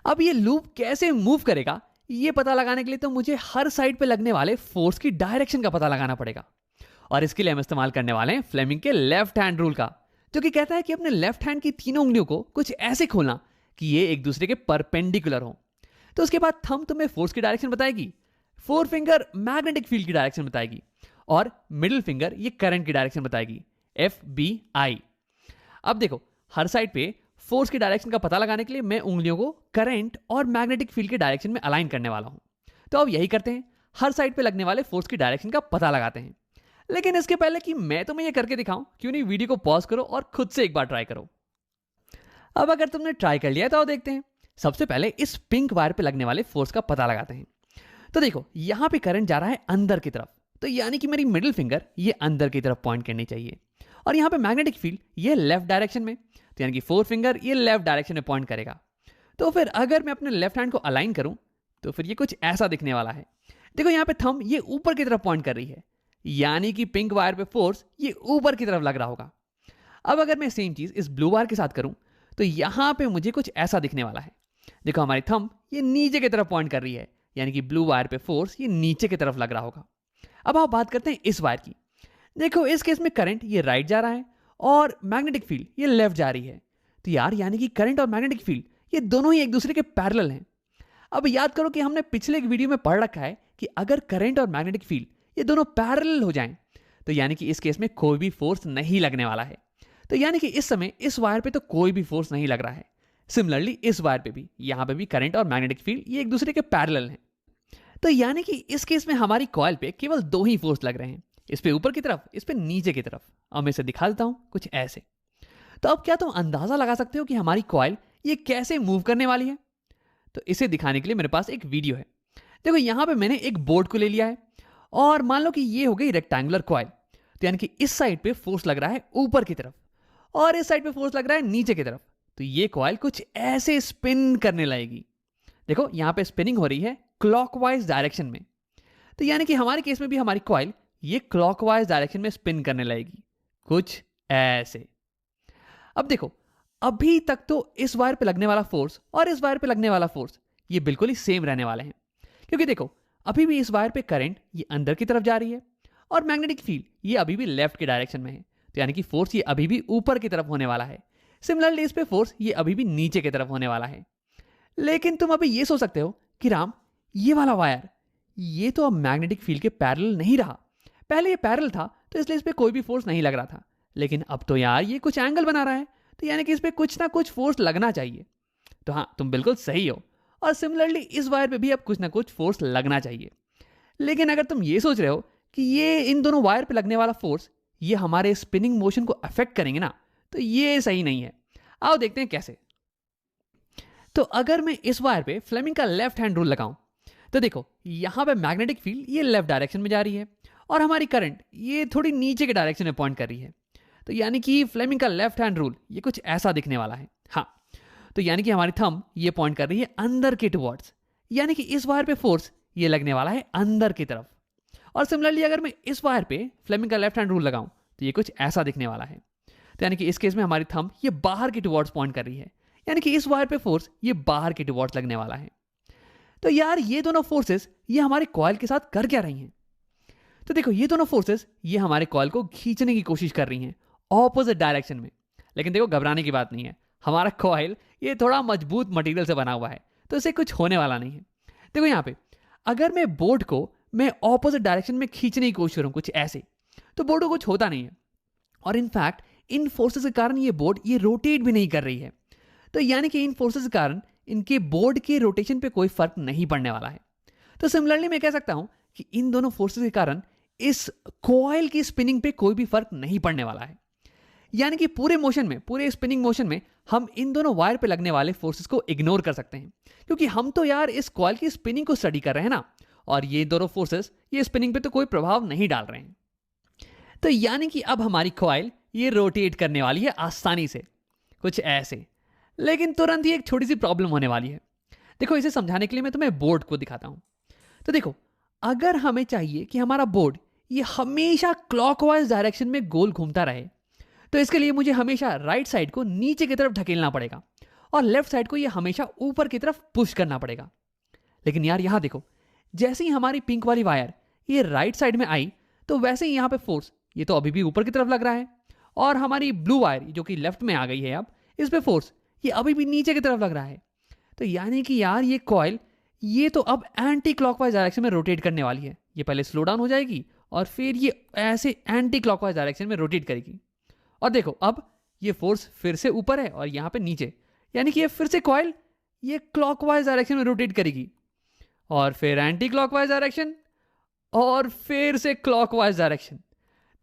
S3: अब ये लूप कैसे मूव करेगा ये पता लगाने के लिए तो मुझे हर साइड पे लगने वाले फोर्स की डायरेक्शन का पता लगाना पड़ेगा, और इसके लिए हम इस्तेमाल करने वाले हैं फ्लेमिंग के लेफ्ट हैंड रूल का, जो कि कहता है कि अपने लेफ्ट हैंड की तीनों उंगलियों को कुछ ऐसे खोलना कि ये एक दूसरे के परपेंडिकुलर हो. तो उसके बाद थंब तुम्हें फोर्स की डायरेक्शन बताएगी, फोर फिंगर मैग्नेटिक फील्ड की डायरेक्शन बताएगी, और मिडिल फिंगर ये करंट की डायरेक्शन बताएगी, FBI. अब देखो हर साइड पे फोर्स की डायरेक्शन का पता लगाने के लिए मैं उंगलियों को करंट और मैग्नेटिक फील्ड के डायरेक्शन में अलाइन करने वाला हूं. तो अब यही करते हैं, हर साइड पे लगने वाले फोर्स की डायरेक्शन का पता लगाते हैं. लेकिन इसके पहले कि मैं तुम्हें ये करके दिखाऊं, क्यों नहीं वीडियो को पॉज करो और खुद से एक बार ट्राई करो. अब अगर तुमने ट्राई कर लिया तो देखते हैं. सबसे पहले इस पिंक वायर पे लगने वाले फोर्स का पता लगाते हैं. तो देखो यहां पे करंट जा रहा है अंदर की तरफ, तो यानी कि मेरी मिडिल फिंगर ये अंदर की तरफ पॉइंट करनी चाहिए, और यहाँ पे मैग्नेटिक फील्ड ये लेफ्ट डायरेक्शन में, तो यानी कि फोर फिंगर ये लेफ्ट डायरेक्शन में पॉइंट करेगा. तो फिर अगर मैं अपने लेफ्ट हैंड को अलाइन करूं तो फिर ये कुछ ऐसा दिखने वाला है. देखो यहाँ पे थंब ये ऊपर की तरफ पॉइंट कर रही है, यानी कि पिंक वायर पे फोर्स ये ऊपर की तरफ लग रहा होगा. अब अगर मैं सेम चीज इस ब्लू वायर के साथ करूं तो यहाँ पे मुझे कुछ ऐसा दिखने वाला है. देखो हमारी थंब ये नीचे की तरफ पॉइंट कर रही है, यानी कि ब्लू वायर पे फोर्स ये नीचे की तरफ लग रहा होगा. अब आप बात करते हैं इस वायर की. देखो इस केस में करंट ये राइट जा रहा है और मैग्नेटिक फील्ड ये लेफ्ट जा रही है. तो यार यानी कि करंट और मैग्नेटिक फील्ड ये दोनों ही एक दूसरे के पैरेलल हैं. अब याद करो कि हमने पिछले एक वीडियो में पढ़ रखा है कि अगर करंट और मैग्नेटिक फील्ड ये दोनों पैरेलल हो जाएं तो यानी कि इस केस में कोई भी फोर्स नहीं लगने वाला है. तो यानी कि इस समय इस वायर पे तो कोई भी फोर्स नहीं लग रहा है. सिमिलरली इस वायर पे भी, यहाँ पे भी करंट और मैग्नेटिक फील्ड ये एक दूसरे के पैरेलल हैं. तो यानी कि इस केस में हमारी कॉइल पे केवल दो ही फोर्स लग रहे हैं, इस पे ऊपर की तरफ, इस पे नीचे की तरफ. अब मैं इसे दिखा देता हूं कुछ ऐसे. तो अब क्या तुम अंदाजा लगा सकते हो कि हमारी कॉइल ये कैसे मूव करने वाली है? तो इसे दिखाने के लिए मेरे पास एक वीडियो है. देखो यहाँ पे मैंने एक बोर्ड को ले लिया है, और मान लो कि ये हो गई रेक्टेंगुलर कॉइल. तो यानी कि इस साइड पे फोर्स लग रहा है ऊपर की तरफ, और इस साइड पे फोर्स लग रहा है नीचे की तरफ. तो ये कॉइल कुछ ऐसे स्पिन करने लगेगी. देखो यहाँ पे स्पिनिंग हो रही है क्लॉकवाइज डायरेक्शन में. तो यानी कि हमारे केस में भी हमारी कॉइल ये क्लॉकवाइज डायरेक्शन में स्पिन करने लगेगी कुछ ऐसे. अब देखो अभी तक तो इस वायर पे लगने वाला फोर्स और इस वायर पे लगने वाला फोर्स ये बिल्कुल ही सेम रहने वाले हैं, क्योंकि देखो अभी भी इस वायर पे करंट ये अंदर की तरफ जा रही है और मैग्नेटिक फील्ड ये अभी भी लेफ्ट की डायरेक्शन में है. तो यानी कि फोर्स ये अभी भी ऊपर की तरफ होने वाला है. सिमिलरली इस पे फोर्स ये अभी भी नीचे की तरफ होने वाला है. लेकिन तुम अभी ये सोच सकते हो कि राम ये वाला वायर, ये तो अब मैग्नेटिक फील्ड के पैरेलल नहीं रहा। पहले ये पैरेलल था तो इसलिए इस पर कोई भी फोर्स नहीं लग रहा था, लेकिन अब तो यार ये कुछ एंगल बना रहा है, तो यानी कि इस पर कुछ ना कुछ फोर्स लगना चाहिए। तो हाँ, तुम बिल्कुल सही हो, और सिमिलरली इस वायर पे भी अब कुछ ना कुछ फोर्स लगना चाहिए। लेकिन अगर तुम ये सोच रहे हो कि ये इन दोनों वायर पे लगने वाला फोर्स ये हमारे स्पिनिंग मोशन को अफेक्ट करेंगे ना, तो ये सही नहीं है। आओ देखते हैं कैसे। तो अगर मैं इस वायर पे फ्लेमिंग का लेफ्ट हैंड रूल लगाऊं, तो देखो यहां पे मैग्नेटिक फील्ड ये लेफ्ट डायरेक्शन में जा रही है और हमारी करंट ये थोड़ी नीचे के डायरेक्शन में पॉइंट कर रही है। तो यानी कि फ्लेमिंग का लेफ्ट हैंड रूल ये कुछ ऐसा दिखने वाला है। हाँ, तो यानी कि हमारी थंब ये पॉइंट कर रही है अंदर के टुवर्ड्स, यानी कि इस वायर पे फोर्स ये लगने वाला है अंदर की तरफ। और सिमिलरली अगर मैं इस वायर पे फ्लेमिंग का लेफ्ट हैंड रूल लगाऊं, तो ये कुछ ऐसा दिखने वाला है। तो यानी कि इस केस में हमारी थंब ये बाहर की टुवर्ड्स पॉइंट कर रही है, यानी कि इस वायर पे फोर्स ये बाहर की टुवर्ड्स लगने वाला है। तो यार ये दोनों फोर्सेस ये हमारे कॉइल के साथ कर क्या रही हैं? तो देखो ये दोनों फोर्सेस ये हमारे कॉइल को खींचने की कोशिश कर रही हैं ऑपोजिट डायरेक्शन में। लेकिन देखो घबराने की बात नहीं है, हमारा कॉइल ये थोड़ा मजबूत मटेरियल से बना हुआ है, तो इसे कुछ होने वाला नहीं है। देखो यहाँ पे अगर मैं बोर्ड को मैं ऑपोजिट डायरेक्शन में खींचने की कोशिश करूँ कुछ ऐसे, तो बोर्ड को कुछ होता नहीं है। और इनफैक्ट इन फोर्सेस के कारण ये बोर्ड ये रोटेट भी नहीं कर रही है। तो यानी कि इन फोर्सेस के कारण इनके बोर्ड के रोटेशन पे कोई फर्क नहीं पड़ने वाला है। तो सिमिलरली मैं कह सकता हूं कि इन दोनों फोर्सेस के कारण इस कॉइल की स्पिनिंग पे कोई भी फर्क नहीं पड़ने वाला है। यानी कि पूरे मोशन में, पूरे स्पिनिंग मोशन में हम इन दोनों वायर पे लगने वाले फोर्सेस को इग्नोर कर सकते हैं, क्योंकि हम तो यार इस कॉइल की स्पिनिंग को स्टडी कर रहे हैं ना, और ये दोनों फोर्सेस ये स्पिनिंग पे तो कोई प्रभाव नहीं डाल रहे हैं। तो यानी कि अब हमारी कॉइल ये रोटेट करने वाली है आसानी से, कुछ ऐसे। लेकिन तुरंत ही एक छोटी सी प्रॉब्लम होने वाली है। देखो इसे समझाने के लिए मैं तुम्हें बोर्ड को दिखाता हूं। तो देखो अगर हमें चाहिए कि हमारा बोर्ड ये हमेशा क्लॉकवाइज डायरेक्शन में गोल घूमता रहे, तो इसके लिए मुझे हमेशा राइट साइड को नीचे की तरफ ढकेलना पड़ेगा और लेफ्ट साइड को ये हमेशा ऊपर की तरफ पुश करना पड़ेगा। लेकिन यार यहां देखो, जैसे ही हमारी पिंक वाली वायर ये राइट साइड में आई, तो वैसे ही यहां पे फोर्स ये तो अभी भी ऊपर की तरफ लग रहा है, और हमारी ब्लू वायर जो कि लेफ्ट में आ गई है अब, इस पे फोर्स ये अभी भी नीचे की तरफ लग रहा है। तो यानी कि यार ये कॉइल ये तो अब एंटी क्लॉकवाइज डायरेक्शन में रोटेट करने वाली है। ये पहले स्लो डाउन हो जाएगी और फिर ये ऐसे एंटी क्लॉकवाइज डायरेक्शन में रोटेट करेगी। और देखो अब ये फोर्स फिर से ऊपर है और यहाँ पे नीचे, यानी कि ये फिर से कॉइल ये क्लॉकवाइज डायरेक्शन में रोटेट करेगी, और फिर एंटी क्लॉकवाइज डायरेक्शन, और फिर से क्लॉकवाइज डायरेक्शन।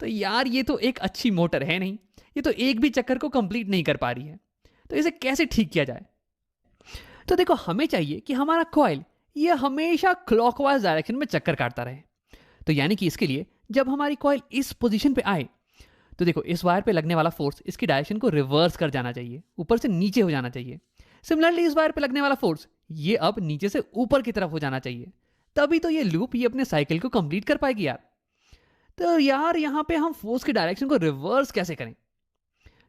S3: तो यार ये तो एक अच्छी मोटर है नहीं, ये तो एक भी चक्कर को कंप्लीट नहीं कर पा रही है। तो इसे कैसे ठीक किया जाए? तो देखो हमें चाहिए कि हमारा कॉइल ये हमेशा क्लॉकवाइज डायरेक्शन में चक्कर काटता रहे। तो यानी कि इसके लिए जब हमारी कॉइल इस पोजीशन पे आए, तो देखो इस वायर पे लगने वाला फोर्स इसकी डायरेक्शन को रिवर्स कर जाना चाहिए, ऊपर से नीचे हो जाना चाहिए। सिमिलरली इस वायर पे लगने वाला फोर्स ये अब नीचे से ऊपर की तरफ हो जाना चाहिए, तभी तो ये लूप ये अपने साइकिल को कंप्लीट कर पाएगी यार। तो यार यहाँ पे हम फोर्स की डायरेक्शन को रिवर्स कैसे करें?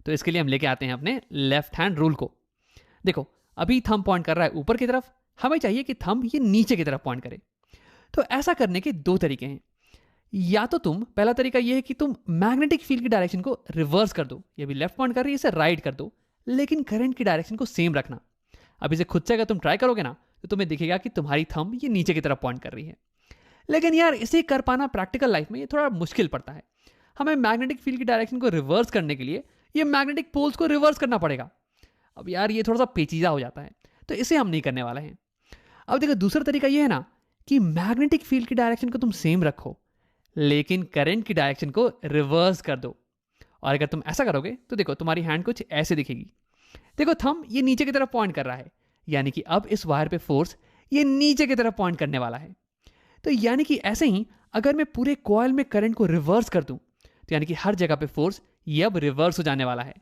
S3: तो इसके लिए हम लेके आते हैं अपने लेफ्ट हैंड रूल को। देखो अभी थंब पॉइंट कर रहा है ऊपर की तरफ, हमें चाहिए कि थंब ये नीचे की तरफ पॉइंट करे। तो ऐसा करने के दो तरीके हैं। या तो पहला तरीका ये है कि तुम मैग्नेटिक फील्ड की डायरेक्शन को रिवर्स कर दो, ये भी लेफ्ट पॉइंट कर रही है इसे राइट कर दो, लेकिन करंट की डायरेक्शन को सेम रखना। अब इसे खुद से अगर तुम ट्राई करोगे ना, तो तुम्हें दिखेगा कि तुम्हारी थंब ये नीचे की तरफ पॉइंट कर रही है। लेकिन यार इसे कर पाना प्रैक्टिकल लाइफ में ये थोड़ा मुश्किल पड़ता है। हमें मैग्नेटिक फील्ड की डायरेक्शन को रिवर्स करने के लिए ये मैग्नेटिक पोल्स को रिवर्स करना पड़ेगा। अब यार ये थोड़ा सा पेचीदा हो जाता है, तो इसे हम नहीं करने वाले हैं। अब देखो दूसरा तरीका ये है ना कि मैग्नेटिक फील्ड की डायरेक्शन को तुम सेम रखो, लेकिन करंट की डायरेक्शन को रिवर्स कर दो। और अगर तुम ऐसा करोगे तो देखो तुम्हारी हैंड कुछ ऐसे दिखेगी। देखो थंब ये नीचे की तरफ पॉइंट कर रहा है, यानी कि अब इस वायर पे फोर्स ये नीचे की तरफ पॉइंट करने वाला है। तो यानी कि ऐसे ही अगर मैं पूरे कॉइल में करंट को रिवर्स कर दूं, तो यानी कि हर जगह पे फोर्स ये अब रिवर्स हो जाने वाला है।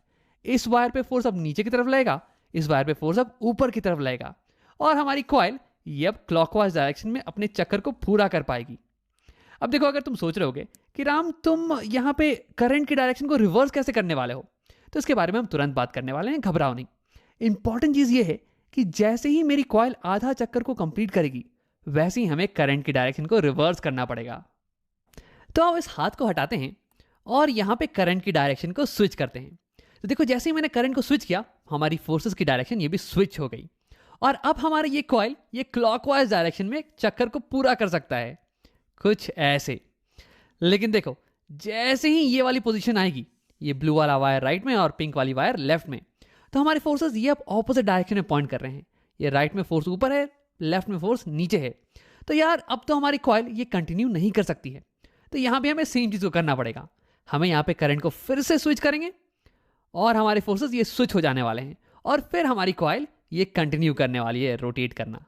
S3: इस वायर पे फोर्स अब नीचे की तरफ लगेगा, इस वायर पे फोर्स अब ऊपर की तरफ लगेगा, और हमारी कॉइल ये अब क्लॉकवाइज डायरेक्शन में अपने चक्कर को पूरा कर पाएगी। अब देखो अगर तुम सोच रहे होगे कि राम तुम यहाँ पे करंट की डायरेक्शन को रिवर्स कैसे करने वाले हो, तो इसके बारे में हम तुरंत बात करने वाले हैं, घबराओ नहीं। इंपॉर्टेंट चीज ये है कि जैसे ही मेरी कॉइल आधा चक्कर को कंप्लीट करेगी, वैसे ही हमें करंट की डायरेक्शन को रिवर्स करना पड़ेगा। तो अब इस हाथ को हटाते हैं और यहाँ पे करंट की डायरेक्शन को स्विच करते हैं। तो देखो जैसे ही मैंने करंट को स्विच किया, हमारी फोर्सेस की डायरेक्शन ये भी स्विच हो गई, और अब हमारा ये कॉइल ये क्लॉकवाइज डायरेक्शन में चक्कर को पूरा कर सकता है, कुछ ऐसे। लेकिन देखो, जैसे ही ये वाली पोजीशन आएगी, ये ब्लू वाला वायर राइट में और पिंक वाली वायर लेफ्ट में, तो हमारे फोर्सेस ये अब ऑपोजिट डायरेक्शन में पॉइंट कर रहे हैं। ये राइट में फोर्स ऊपर है, लेफ्ट में फोर्स नीचे है। तो यार अब तो हमारी कॉइल ये कंटिन्यू नहीं कर सकती है। तो यहाँ पे हमें सेम चीज़ को करना पड़ेगा। हमें यहाँ पे करंट को फिर से स्विच करेंगे और हमारे फोर्सेस ये स्विच हो जाने वाले हैं और फिर हमारी कॉइल ये कंटिन्यू करने वाली है रोटेट करना।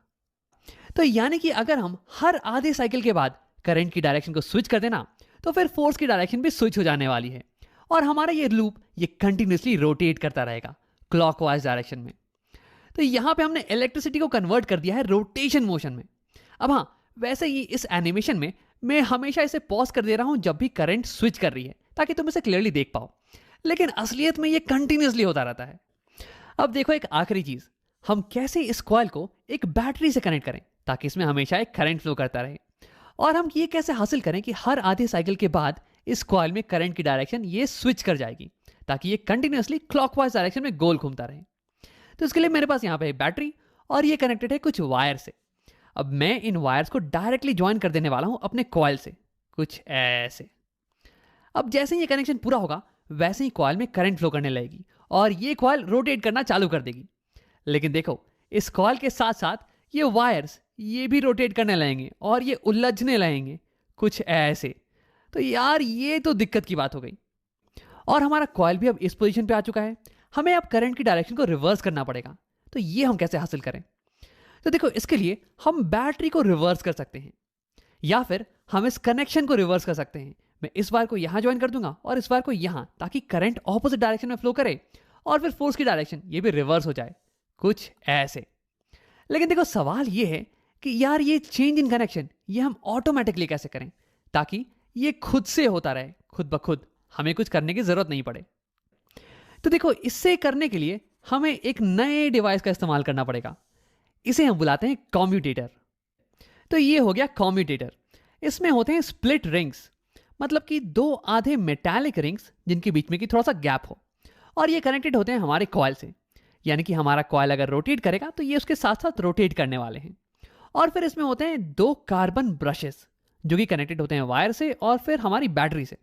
S3: तो यानी कि अगर हम हर आधे साइकिल के बाद करंट की डायरेक्शन को स्विच कर देना, तो फिर फोर्स की डायरेक्शन भी स्विच हो जाने वाली है और हमारा ये लूप ये कंटिन्यूसली रोटेट करता रहेगा क्लॉकवाइज डायरेक्शन में। तो यहाँ पे हमने इलेक्ट्रिसिटी को कन्वर्ट कर दिया है रोटेशन मोशन में। अब हाँ, वैसे ही इस एनिमेशन में मैं हमेशा इसे पॉज कर दे रहा हूँ जब भी करंट स्विच कर रही है, ताकि तुम इसे क्लियरली देख पाओ, लेकिन असलियत में ये कंटिन्यूसली होता रहता है। अब देखो एक आखिरी चीज, हम कैसे इस कॉइल को एक बैटरी से कनेक्ट करें ताकि इसमें हमेशा एक करंट फ्लो करता रहे, और हम ये कैसे हासिल करें कि हर आधे साइकिल के बाद इस कॉइल में करंट की डायरेक्शन ये स्विच कर जाएगी ताकि ये कंटिन्यूसली क्लॉकवाइज डायरेक्शन में गोल घूमता रहे। तो इसके लिए मेरे पास यहाँ पे एक बैटरी और ये कनेक्टेड है कुछ वायर से। अब मैं इन वायर्स को डायरेक्टली ज्वाइन कर देने वाला हूँ अपने कॉइल से, कुछ ऐसे। अब जैसे ही ये कनेक्शन पूरा होगा, वैसे ही कॉइल में करंट फ्लो करने लगेगी और ये कॉइल रोटेट करना चालू कर देगी। लेकिन देखो, इस कॉइल के साथ साथ ये वायर्स ये भी रोटेट करने लगेंगे और ये उलझने लगेंगे, कुछ ऐसे। तो यार ये तो दिक्कत की बात हो गई और हमारा कॉइल भी अब इस पोजीशन पे आ चुका है। हमें अब करंट की डायरेक्शन को रिवर्स करना पड़ेगा। तो ये हम कैसे हासिल करें? तो देखो, इसके लिए हम बैटरी को रिवर्स कर सकते हैं या फिर हम इस कनेक्शन को रिवर्स कर सकते हैं। मैं इस वायर को यहां ज्वाइन कर दूंगा और इस वायर को यहां, ताकि करंट ऑपोजिट डायरेक्शन में फ्लो करे और फिर फोर्स की डायरेक्शन ये भी रिवर्स हो जाए, कुछ ऐसे। लेकिन देखो, सवाल ये है कि यार ये चेंज इन कनेक्शन ये हम ऑटोमेटिकली कैसे करें ताकि ये खुद से होता रहे, खुद ब खुद, हमें कुछ करने की जरूरत नहीं पड़े। तो देखो, इससे करने के लिए हमें एक नए डिवाइस का इस्तेमाल करना पड़ेगा। इसे हम बुलाते हैं कॉम्यूटेटर। तो ये हो गया कॉम्यूटेटर। इसमें होते हैं स्प्लिट रिंग्स, मतलब कि दो आधे मेटालिक रिंग्स जिनके बीच में की थोड़ा सा गैप हो, और ये कनेक्टेड होते हैं हमारे कॉइल से। यानी कि हमारा कॉइल अगर रोटेट करेगा तो ये उसके साथ साथ रोटेट करने वाले हैं। और फिर इसमें होते हैं दो कार्बन ब्रशेस जो कि कनेक्टेड होते हैं वायर से और फिर हमारी बैटरी से।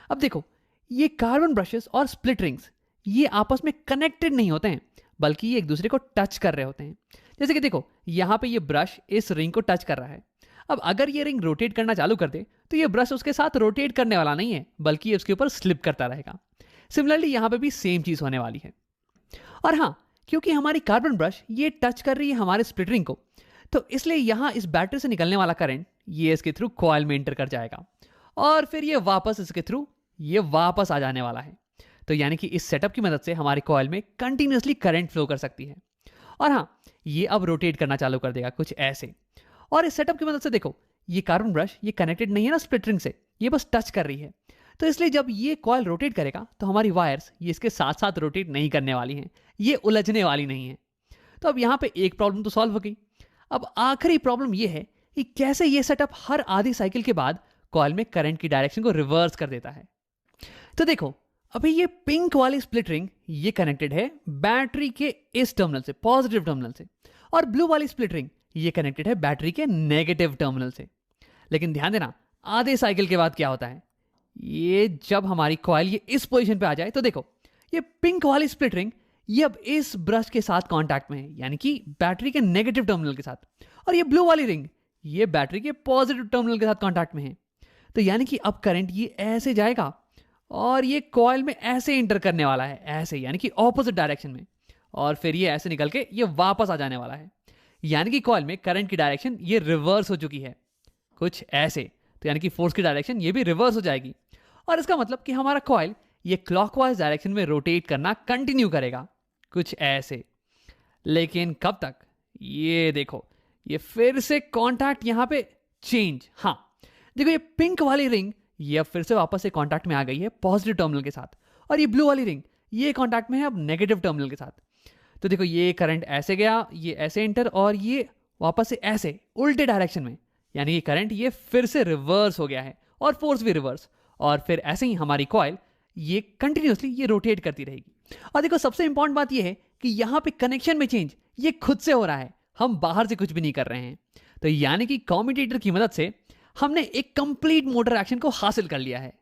S3: अब देखो, ये कार्बन ब्रशेस और स्प्लिट रिंग्स ये आपस में कनेक्टेड नहीं होते हैं, बल्कि ये एक दूसरे को टच कर रहे होते हैं। जैसे कि देखो, यहाँ पे ये ब्रश इस रिंग को टच कर रहा है। अब अगर ये रिंग रोटेट करना चालू कर दे तो ये ब्रश उसके साथ रोटेट करने वाला नहीं है, बल्कि ये उसके ऊपर स्लिप करता रहेगा। सिमिलरली यहाँ पे भी सेम चीज होने वाली है। और हाँ, क्योंकि हमारी कार्बन ब्रश ये टच कर रही है हमारे स्प्लिट रिंग को, तो इसलिए यहाँ इस बैटरी से निकलने वाला करंट ये इसके थ्रू कॉइल में एंटर कर जाएगा और फिर ये वापस इसके थ्रू ये वापस आ जाने वाला है। तो यानी कि इस सेटअप की मदद से हमारे कॉइल में कंटिन्यूसली करंट फ्लो कर सकती है। और हाँ, ये अब रोटेट करना चालू कर देगा, कुछ ऐसे। और इस सेटअप की मदद से देखो, ये कार्बन ब्रश ये कनेक्टेड नहीं है ना स्प्लिट रिंग से, ये बस टच कर रही है। तो इसलिए जब ये कॉइल रोटेट करेगा तो हमारी वायर्स ये इसके साथ साथ रोटेट नहीं करने वाली हैं, ये उलझने वाली नहीं है। तो अब यहाँ पे एक प्रॉब्लम तो सॉल्व हो गई। अब आखिरी प्रॉब्लम ये है कि कैसे ये सेटअप हर आधी साइकिल के बाद कॉइल में करंट की डायरेक्शन को रिवर्स कर देता है। तो देखो, अभी ये पिंक वाली स्प्लिट रिंग ये कनेक्टेड है बैटरी के इस टर्मिनल से, पॉजिटिव टर्मिनल से, और ब्लू वाली स्प्लिट रिंग ये कनेक्टेड है बैटरी के नेगेटिव टर्मिनल से। लेकिन ध्यान देना, आधे साइकिल के बाद क्या होता है, ये जब हमारी कॉइल ये इस पोजीशन पे आ जाए तो देखो, ये पिंक वाली स्प्लिट रिंग ये अब इस ब्रश के साथ कांटेक्ट में है, यानी कि बैटरी के नेगेटिव टर्मिनल के साथ, और ये ब्लू वाली रिंग ये बैटरी के पॉजिटिव टर्मिनल के साथ कांटेक्ट में है। तो यानी कि अब करंट ये ऐसे जाएगा और ये कॉइल में ऐसे इंटर करने वाला है, ऐसे, यानी कि ऑपोजिट डायरेक्शन में, और फिर ये ऐसे निकल के ये वापस आ जाने वाला है। यानी कि कॉइल में करंट की डायरेक्शन ये रिवर्स हो चुकी है, कुछ ऐसे। तो यानी कि फोर्स की डायरेक्शन ये भी रिवर्स हो जाएगी, और इसका मतलब कि हमारा कॉइल ये क्लॉकवाइज डायरेक्शन में रोटेट करना कंटिन्यू करेगा, कुछ ऐसे। लेकिन कब तक? ये देखो, ये फिर से कांटेक्ट यहाँ पे चेंज। हाँ देखो, ये पिंक वाली रिंग ये अब फिर से वापस से कांटेक्ट में आ गई है पॉजिटिव टर्मिनल के साथ, और ये ब्लू वाली रिंग ये कांटेक्ट में है अब नेगेटिव टर्मिनल के साथ। तो देखो, ये करंट ऐसे गया, ये ऐसे एंटर, और ये वापस से ऐसे उल्टे डायरेक्शन में, यानी ये करंट ये फिर से रिवर्स हो गया है और फोर्स भी रिवर्स, और फिर ऐसे ही हमारी कॉइल ये कंटिन्यूसली ये रोटेट करती रहेगी। और देखो, सबसे इंपॉर्टेंट बात ये है कि यहाँ पे कनेक्शन में चेंज ये खुद से हो रहा है, हम बाहर से कुछ भी नहीं कर रहे हैं। तो यानी कि कॉम्यूटेटर की मदद से हमने एक कंप्लीट मोटर एक्शन को हासिल कर लिया है।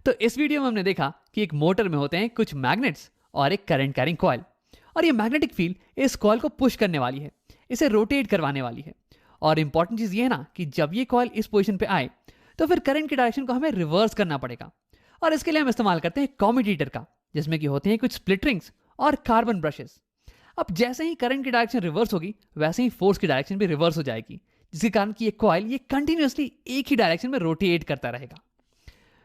S3: तो इस वीडियो में हमने देखा कि एक मोटर में होते हैं कुछ मैग्नेट्स और एक करंट कैरिंग कॉइल, और ये मैग्नेटिक फील्ड इस कॉइल को पुश करने वाली है, इसे रोटेट करवाने वाली है। और इंपॉर्टेंट चीज ये है ना कि जब ये कॉइल इस पोजीशन पे आए तो फिर करंट की डायरेक्शन को हमें रिवर्स करना पड़ेगा, और इसके लिए हम इस्तेमाल करते हैं कॉम्यूटेटर का, जिसमें कि होते हैं कुछ स्प्लिट रिंग्स और कार्बन ब्रशेस। अब जैसे ही करंट की डायरेक्शन रिवर्स होगी वैसे ही फोर्स की डायरेक्शन भी रिवर्स हो जाएगी, जिसके कारण कि ये कॉइल ये कंटिन्यूअसली एक ही डायरेक्शन में रोटेट करता रहेगा।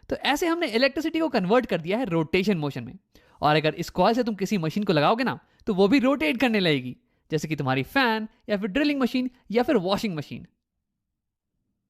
S3: तो ऐसे हमने इलेक्ट्रिसिटी को कन्वर्ट कर दिया है रोटेशन मोशन में। और अगर इस कॉइल से तुम किसी मशीन को लगाओगे ना तो वो भी रोटेट करने लगेगी, जैसे कि तुम्हारी फैन या फिर ड्रिलिंग मशीन या फिर वॉशिंग मशीन।